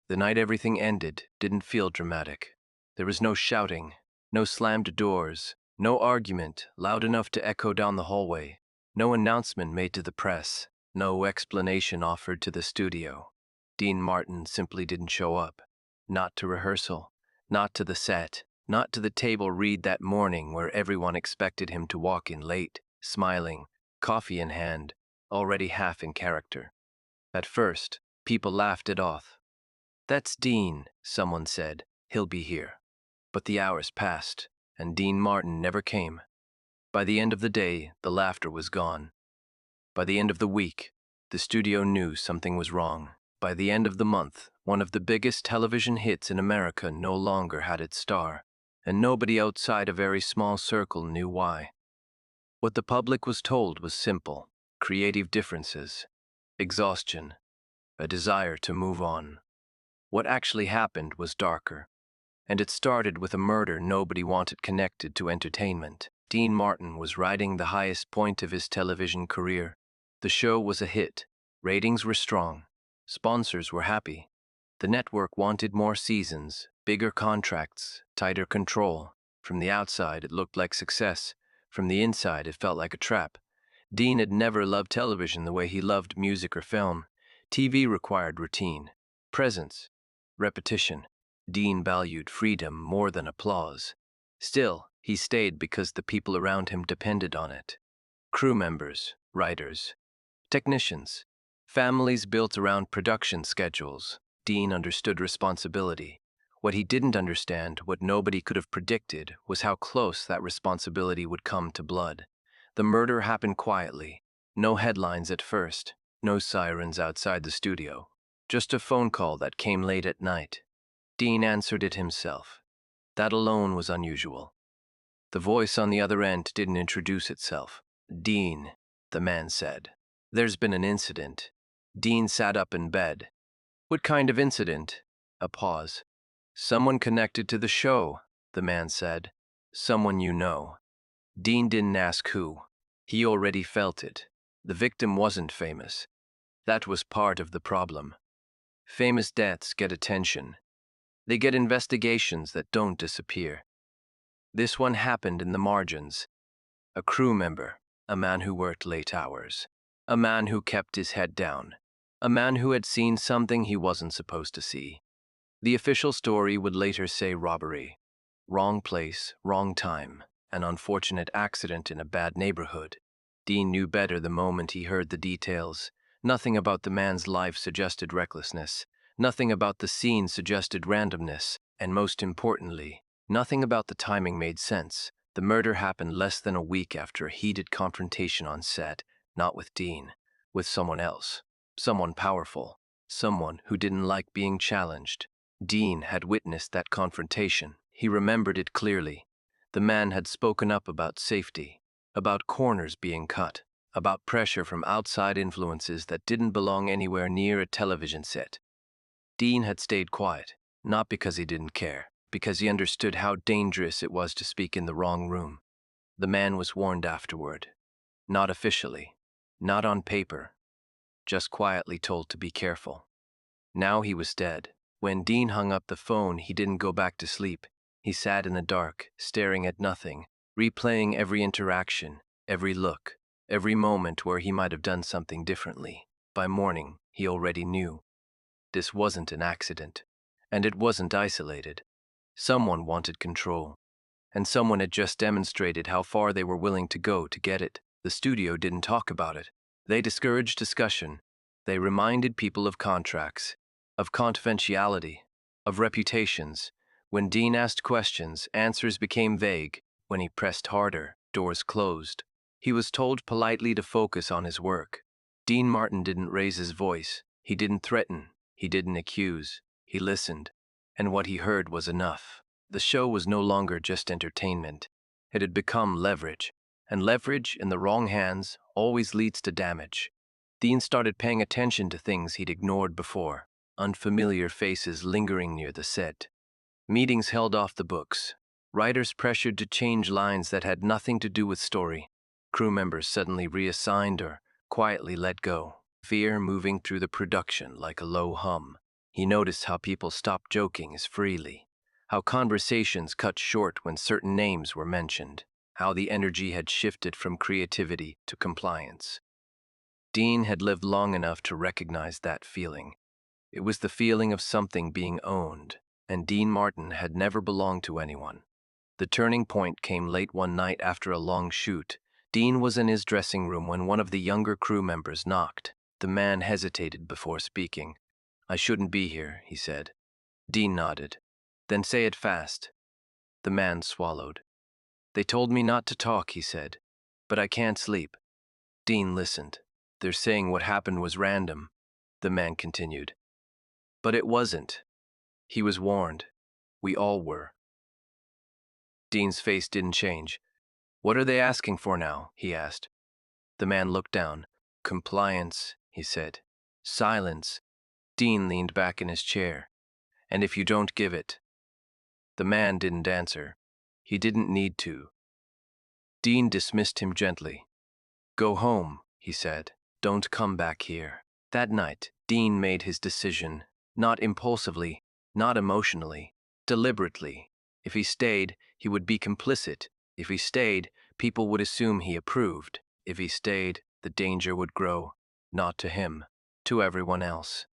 The night everything ended didn't feel dramatic. There was no shouting, no slammed doors, no argument loud enough to echo down the hallway, no announcement made to the press, no explanation offered to the studio. Dean Martin simply didn't show up. Not to rehearsal, not to the set, not to the table read that morning where everyone expected him to walk in late, smiling, coffee in hand, already half in character. At first, people laughed it off. "That's Dean," someone said. "He'll be here." But the hours passed, and Dean Martin never came. By the end of the day, the laughter was gone. By the end of the week, the studio knew something was wrong. By the end of the month, one of the biggest television hits in America no longer had its star, and nobody outside a very small circle knew why. What the public was told was simple: creative differences, exhaustion, a desire to move on. What actually happened was darker, and it started with a murder nobody wanted connected to entertainment. Dean Martin was riding the highest point of his television career. The show was a hit, ratings were strong, sponsors were happy. The network wanted more seasons, bigger contracts, tighter control. From the outside, it looked like success. From the inside, it felt like a trap. Dean had never loved television the way he loved music or film. TV required routine, presence, repetition. Dean valued freedom more than applause. Still, he stayed because the people around him depended on it. Crew members, writers, technicians, families built around production schedules. Dean understood responsibility. What he didn't understand, what nobody could have predicted, was how close that responsibility would come to blood. The murder happened quietly. No headlines at first, no sirens outside the studio. Just a phone call that came late at night. Dean answered it himself. That alone was unusual. The voice on the other end didn't introduce itself. "Dean," the man said. "There's been an incident." Dean sat up in bed. "What kind of incident?" A pause. "Someone connected to the show," the man said. "Someone you know." Dean didn't ask who. He already felt it. The victim wasn't famous. That was part of the problem. Famous deaths get attention. They get investigations that don't disappear. This one happened in the margins. A crew member, a man who worked late hours, a man who kept his head down, a man who had seen something he wasn't supposed to see. The official story would later say robbery, wrong place, wrong time, an unfortunate accident in a bad neighborhood. Dean knew better the moment he heard the details. Nothing about the man's life suggested recklessness. Nothing about the scene suggested randomness. And most importantly, nothing about the timing made sense. The murder happened less than a week after a heated confrontation on set, not with Dean, with someone else. Someone powerful. Someone who didn't like being challenged. Dean had witnessed that confrontation. He remembered it clearly. The man had spoken up about safety, about corners being cut, about pressure from outside influences that didn't belong anywhere near a television set. Dean had stayed quiet, not because he didn't care, because he understood how dangerous it was to speak in the wrong room. The man was warned afterward. Not officially, not on paper, just quietly told to be careful. Now he was dead. When Dean hung up the phone, he didn't go back to sleep. He sat in the dark, staring at nothing, replaying every interaction, every look, every moment where he might have done something differently. By morning, he already knew. This wasn't an accident, and it wasn't isolated. Someone wanted control, and someone had just demonstrated how far they were willing to go to get it. The studio didn't talk about it. They discouraged discussion. They reminded people of contracts, of confidentiality, of reputations. When Dean asked questions, answers became vague. When he pressed harder, doors closed. He was told politely to focus on his work. Dean Martin didn't raise his voice. He didn't threaten. He didn't accuse. He listened. And what he heard was enough. The show was no longer just entertainment. It had become leverage. And leverage in the wrong hands always leads to damage. Dean started paying attention to things he'd ignored before. Unfamiliar faces lingering near the set. Meetings held off the books. Writers pressured to change lines that had nothing to do with story. Crew members suddenly reassigned or quietly let go. Fear moving through the production like a low hum. He noticed how people stopped joking as freely, how conversations cut short when certain names were mentioned, how the energy had shifted from creativity to compliance. Dean had lived long enough to recognize that feeling. It was the feeling of something being owned, and Dean Martin had never belonged to anyone. The turning point came late one night after a long shoot. Dean was in his dressing room when one of the younger crew members knocked. The man hesitated before speaking. "I shouldn't be here," he said. Dean nodded. "Then say it fast." The man swallowed. "They told me not to talk," he said, "but I can't sleep." Dean listened. "They're saying what happened was random," the man continued. "But it wasn't. He was warned. We all were." Dean's face didn't change. "What are they asking for now?" he asked. The man looked down. "Compliance," he said. "Silence." Dean leaned back in his chair. "And if you don't give it?" The man didn't answer. He didn't need to. Dean dismissed him gently. "Go home," he said. "Don't come back here." That night, Dean made his decision, not impulsively, not emotionally, deliberately. If he stayed, he would be complicit. If he stayed, people would assume he approved. If he stayed, the danger would grow, not to him, to everyone else.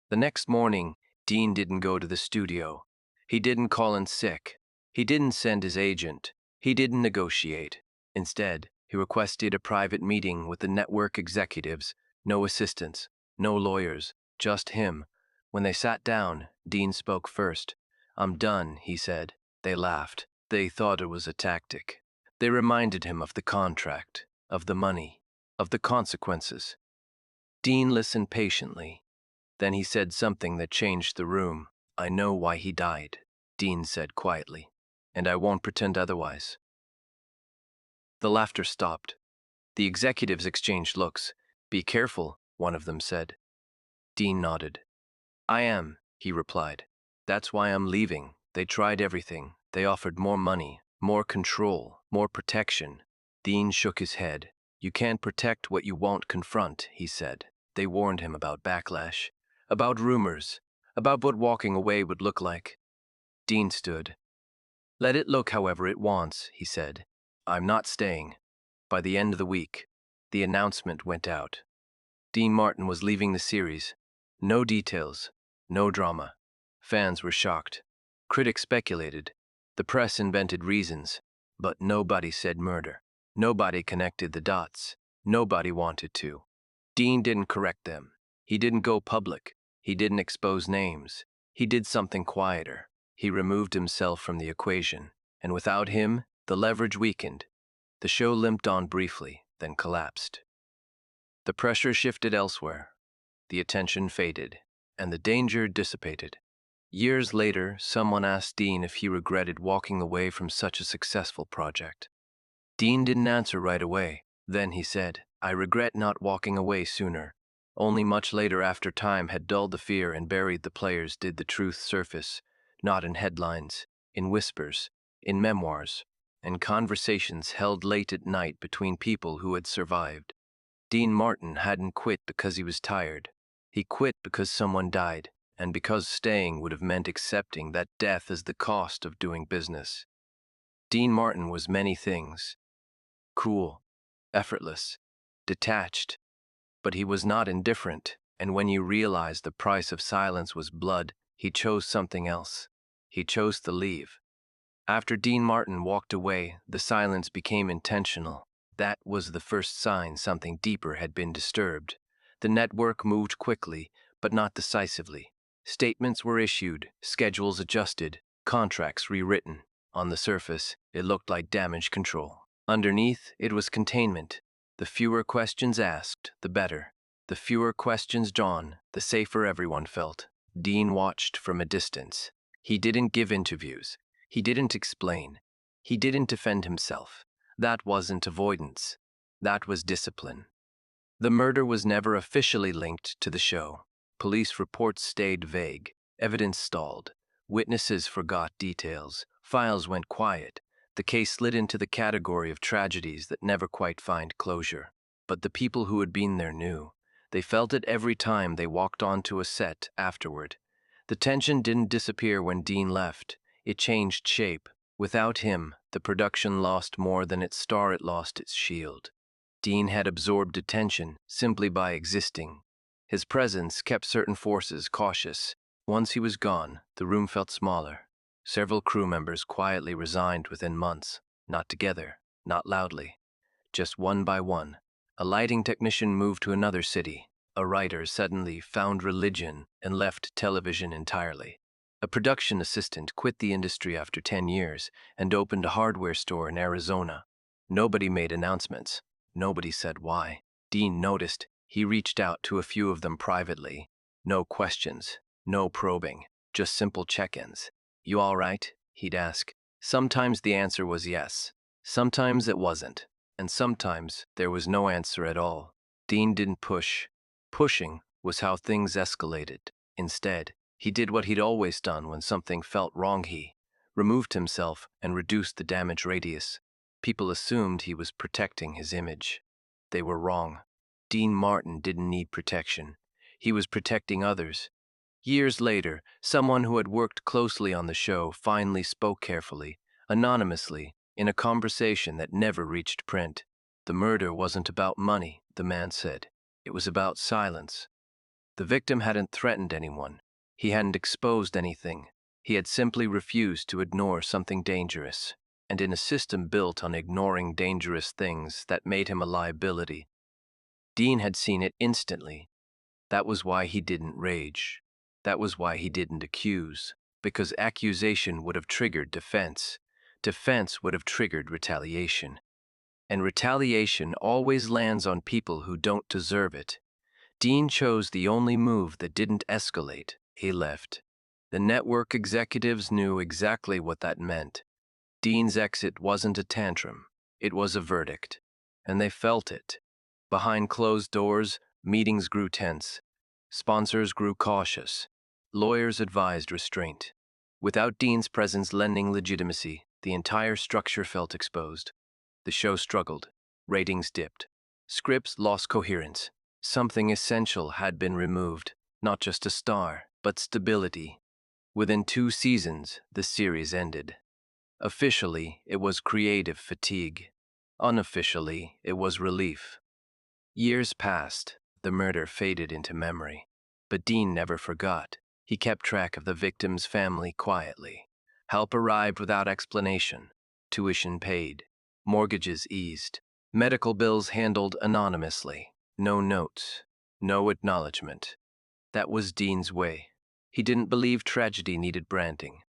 The next morning, Dean didn't go to the studio. He didn't call in sick. He didn't send his agent. He didn't negotiate. Instead, he requested a private meeting with the network executives. No assistants, no lawyers, just him. When they sat down, Dean spoke first. "I'm done," he said. They laughed. They thought it was a tactic. They reminded him of the contract, of the money, of the consequences. Dean listened patiently. Then he said something that changed the room. "I know why he died," Dean said quietly, "and I won't pretend otherwise." The laughter stopped. The executives exchanged looks. "Be careful," one of them said. Dean nodded. "I am," he replied. "That's why I'm leaving. They tried everything. They offered more money, more control, more protection." Dean shook his head. "You can't protect what you won't confront," he said. They warned him about backlash, about rumors, about what walking away would look like. Dean stood. "Let it look however it wants," he said. "I'm not staying." By the end of the week, the announcement went out. Dean Martin was leaving the series. No details, no drama. Fans were shocked. Critics speculated. The press invented reasons. But nobody said murder. Nobody connected the dots. Nobody wanted to. Dean didn't correct them. He didn't go public. He didn't expose names. He did something quieter. He removed himself from the equation. And without him, the leverage weakened. The show limped on briefly, then collapsed. The pressure shifted elsewhere. The attention faded, and the danger dissipated. Years later, someone asked Dean if he regretted walking away from such a successful project. Dean didn't answer right away. Then he said, "I regret not walking away sooner." Only much later, after time had dulled the fear and buried the players, did the truth surface, not in headlines, in whispers, in memoirs, and conversations held late at night between people who had survived. Dean Martin hadn't quit because he was tired. He quit because someone died, and because staying would have meant accepting that death is the cost of doing business. Dean Martin was many things. Cool, effortless, detached. But he was not indifferent, and when you realized the price of silence was blood, he chose something else. He chose to leave. After Dean Martin walked away, the silence became intentional. That was the first sign something deeper had been disturbed. The network moved quickly, but not decisively. Statements were issued, schedules adjusted, contracts rewritten. On the surface, it looked like damage control. Underneath, it was containment. The fewer questions asked, the better. The fewer questions drawn, the safer everyone felt. Dean watched from a distance. He didn't give interviews. He didn't explain. He didn't defend himself. That wasn't avoidance. That was discipline. The murder was never officially linked to the show. Police reports stayed vague. Evidence stalled. Witnesses forgot details. Files went quiet. The case slid into the category of tragedies that never quite find closure. But the people who had been there knew. They felt it every time they walked onto a set afterward. The tension didn't disappear when Dean left. It changed shape. Without him, the production lost more than its star, it lost its shield. Dean had absorbed attention simply by existing. His presence kept certain forces cautious. Once he was gone, the room felt smaller. Several crew members quietly resigned within months, not together, not loudly, just one by one. A lighting technician moved to another city. A writer suddenly found religion and left television entirely. A production assistant quit the industry after 10 years and opened a hardware store in Arizona. Nobody made announcements. Nobody said why. Dean noticed. He reached out to a few of them privately. No questions, no probing, just simple check-ins. "You all right?" he'd ask. Sometimes the answer was yes. Sometimes it wasn't. And sometimes there was no answer at all. Dean didn't push. Pushing was how things escalated. Instead, he did what he'd always done when something felt wrong. He removed himself and reduced the damage radius. People assumed he was protecting his image. They were wrong. Dean Martin didn't need protection. He was protecting others. Years later, someone who had worked closely on the show finally spoke carefully, anonymously, in a conversation that never reached print. "The murder wasn't about money," the man said. "It was about silence." The victim hadn't threatened anyone. He hadn't exposed anything. He had simply refused to ignore something dangerous. And in a system built on ignoring dangerous things, that made him a liability. Dean had seen it instantly. That was why he didn't rage. That was why he didn't accuse. Because accusation would have triggered defense. Defense would have triggered retaliation. And retaliation always lands on people who don't deserve it. Dean chose the only move that didn't escalate. He left. The network executives knew exactly what that meant. Dean's exit wasn't a tantrum. It was a verdict. And they felt it. Behind closed doors, meetings grew tense. Sponsors grew cautious. Lawyers advised restraint. Without Dean's presence lending legitimacy, the entire structure felt exposed. The show struggled. Ratings dipped. Scripts lost coherence. Something essential had been removed. Not just a star, but stability. Within 2 seasons, the series ended. Officially, it was creative fatigue. Unofficially, it was relief. Years passed. The murder faded into memory. But Dean never forgot. He kept track of the victim's family quietly. Help arrived without explanation. Tuition paid. Mortgages eased. Medical bills handled anonymously. No notes. No acknowledgement. That was Dean's way. He didn't believe tragedy needed branding.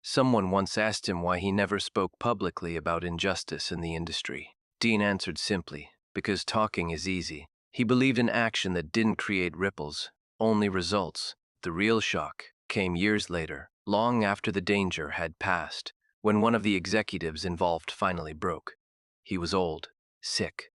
Someone once asked him why he never spoke publicly about injustice in the industry. Dean answered simply, "Because talking is easy." He believed in action that didn't create ripples, only results. The real shock came years later, long after the danger had passed, when one of the executives involved finally broke. He was old, sick,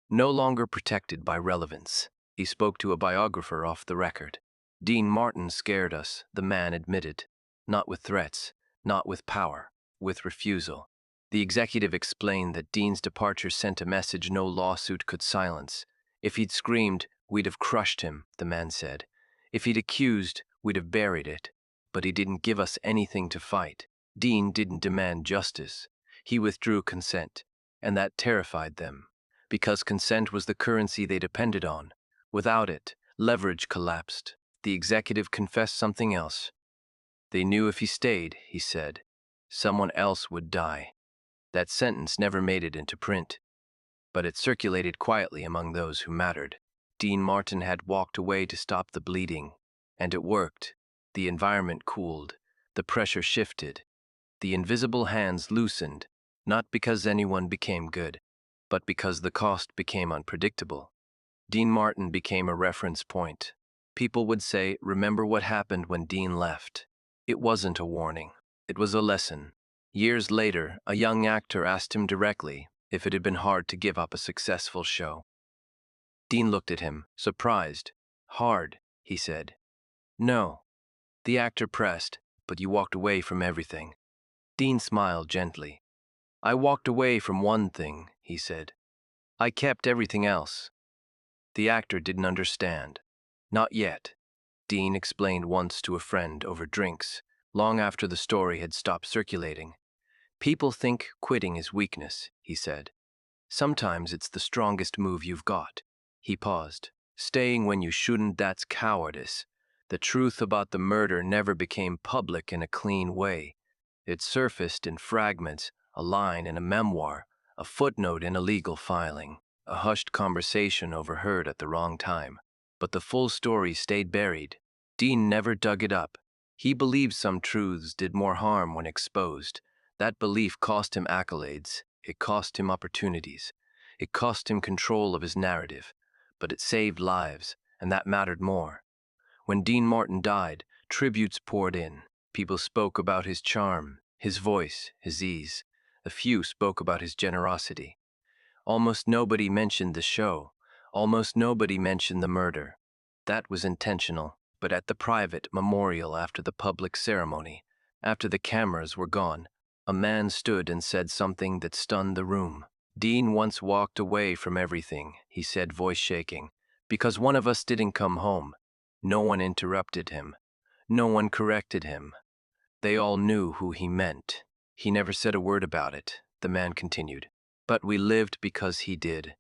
no longer protected by relevance. He spoke to a biographer off the record. "Dean Martin scared us," the man admitted. "Not with threats, not with power, with refusal." The executive explained that Dean's departure sent a message no lawsuit could silence. "If he'd screamed, we'd have crushed him," the man said. "If he'd accused, we'd have buried it. But he didn't give us anything to fight." Dean didn't demand justice. He withdrew consent, and that terrified them, because consent was the currency they depended on. Without it, leverage collapsed. The executive confessed something else. "They knew if he stayed," he said, "someone else would die." That sentence never made it into print, but it circulated quietly among those who mattered. Dean Martin had walked away to stop the bleeding, and it worked. The environment cooled, the pressure shifted, the invisible hands loosened, not because anyone became good, but because the cost became unpredictable. Dean Martin became a reference point. People would say, "Remember what happened when Dean left." It wasn't a warning. It was a lesson. Years later, a young actor asked him directly if it had been hard to give up a successful show. Dean looked at him, surprised. "Hard," he said. "No." The actor pressed, "But you walked away from everything." Dean smiled gently. "I walked away from one thing," he said. "I kept everything else." The actor didn't understand. Not yet. Dean explained once to a friend over drinks, long after the story had stopped circulating. People think quitting is weakness, he said. Sometimes it's the strongest move you've got. He paused. Staying when you shouldn't, that's cowardice. The truth about the murder never became public in a clean way. It surfaced in fragments, a line in a memoir, a footnote in a legal filing, a hushed conversation overheard at the wrong time. But the full story stayed buried. Dean never dug it up. He believed some truths did more harm when exposed. That belief cost him accolades. It cost him opportunities. It cost him control of his narrative. But it saved lives, and that mattered more. When Dean Martin died, tributes poured in. People spoke about his charm, his voice, his ease. A few spoke about his generosity. Almost nobody mentioned the show. Almost nobody mentioned the murder. That was intentional, but at the private memorial after the public ceremony, after the cameras were gone, a man stood and said something that stunned the room. Dean once walked away from everything, he said, voice shaking, because one of us didn't come home. No one interrupted him. No one corrected him. They all knew who he meant. He never said a word about it, the man continued. But we lived because he did.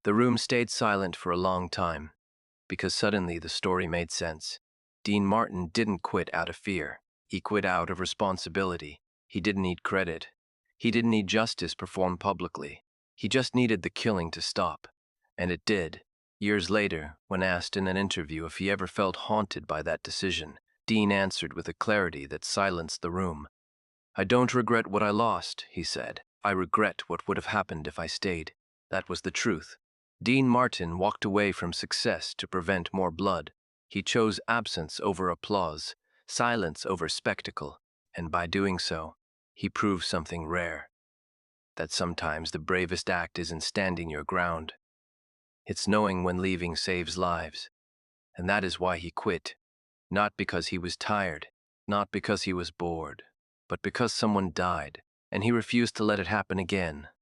The room stayed silent for a long time, because suddenly the story made sense. Dean Martin didn't quit out of fear. He quit out of responsibility. He didn't need credit. He didn't need justice performed publicly. He just needed the killing to stop. And it did. Years later, when asked in an interview if he ever felt haunted by that decision, Dean answered with a clarity that silenced the room. "I don't regret what I lost," he said. "I regret what would have happened if I stayed." That was the truth. Dean Martin walked away from success to prevent more blood. He chose absence over applause, silence over spectacle, and by doing so, he proved something rare. That sometimes the bravest act isn't standing your ground. It's knowing when leaving saves lives. And that is why he quit. Not because he was tired, not because he was bored, but because someone died, and he refused to let it happen again.